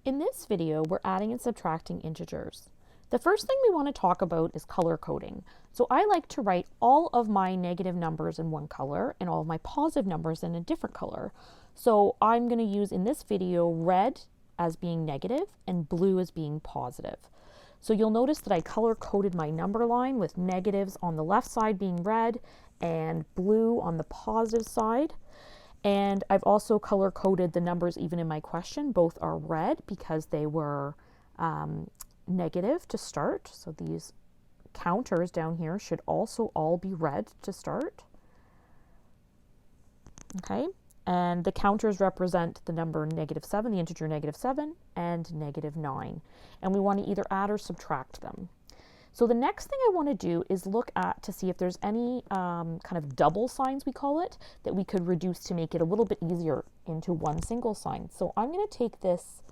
In this video, we're adding and subtracting integers. The first thing we want to talk about is color coding. So I like to write all of my negative numbers in one color and all of my positive numbers in a different color. So I'm going to use in this video red as being negative and blue as being positive. So you'll notice that I color coded my number line with negatives on the left side being red and blue on the positive side. And I've also color coded the numbers even in my question. Both are red because they were negative to start. So these counters down here should also all be red to start. Okay, and the counters represent the number -7, the integer -7, and -9. And we want to either add or subtract them. So the next thing I want to do is look at to see if there's any kind of double signs, we call it, that we could reduce to make it a little bit easier into one single sign. So I'm going to take this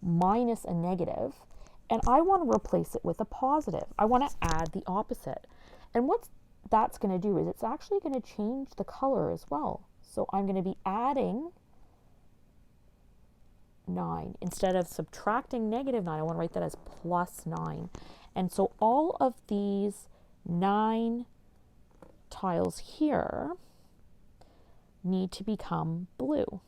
minus a negative and I want to replace it with a positive. I want to add the opposite. And what that's going to do is it's actually going to change the color as well. So I'm going to be adding 9. Instead of subtracting -9, I want to write that as +9. And so all of these 9 tiles here need to become blue.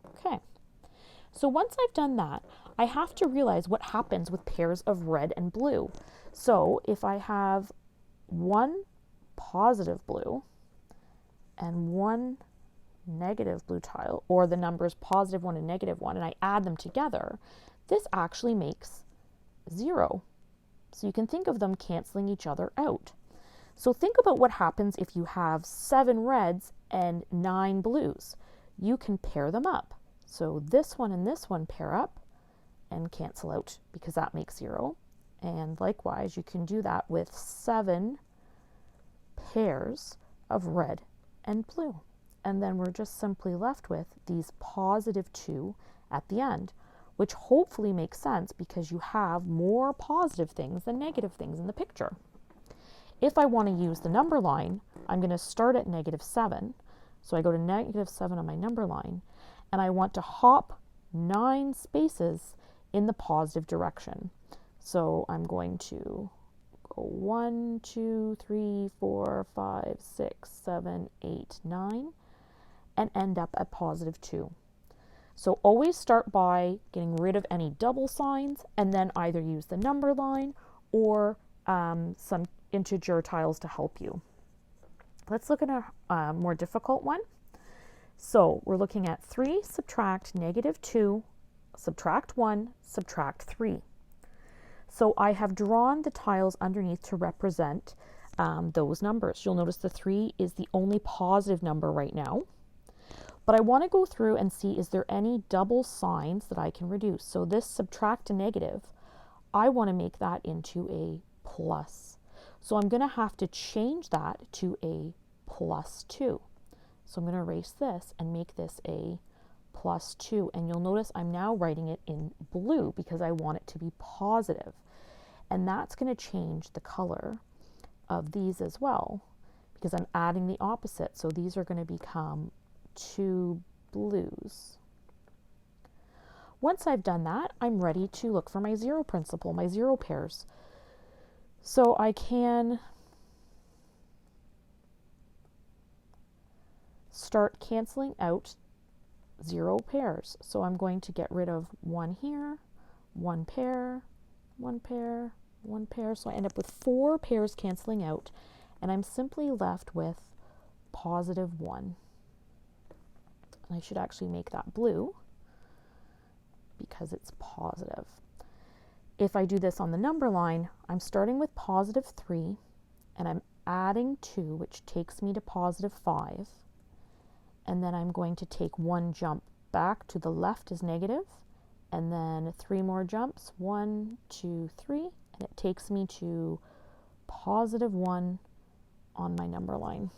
Okay, so once I've done that, I have to realize what happens with pairs of red and blue. So if I have one positive blue and one negative blue tile, or the numbers +1 and -1, and I add them together, this actually makes 0. So you can think of them canceling each other out. So think about what happens if you have 7 reds and 9 blues. You can pair them up. So this one and this one pair up and cancel out because that makes 0. And likewise, you can do that with 7 pairs of red and blue. And then we're just simply left with these +2 at the end, which hopefully makes sense because you have more positive things than negative things in the picture. If I want to use the number line, I'm going to start at -7. So I go to -7 on my number line, and I want to hop 9 spaces in the positive direction. So I'm going to go 1, 2, 3, 4, 5, 6, 7, 8, 9. And end up at +2. So always start by getting rid of any double signs and then either use the number line or some integer tiles to help you. Let's look at a more difficult one. So we're looking at 3 subtract -2, subtract 1, subtract 3. So I have drawn the tiles underneath to represent those numbers. You'll notice the 3 is the only positive number right now. But I want to go through and see, is there any double signs that I can reduce? So this subtract a negative, I want to make that into a plus. So I'm going to have to change that to a +2. So I'm going to erase this and make this a +2. And you'll notice I'm now writing it in blue because I want it to be positive. And that's going to change the color of these as well because I'm adding the opposite. So these are going to become 2 blues. Once I've done that, I'm ready to look for my 0 principle, my 0 pairs. So I can start canceling out 0 pairs. So I'm going to get rid of 1 here, 1 pair, 1 pair, 1 pair. So I end up with 4 pairs canceling out, and I'm simply left with +1. I should actually make that blue because it's positive. If I do this on the number line, I'm starting with +3 and I'm adding 2, which takes me to +5. And then I'm going to take 1 jump back to the left as negative, and then 3 more jumps, 1, 2, 3, and it takes me to +1 on my number line.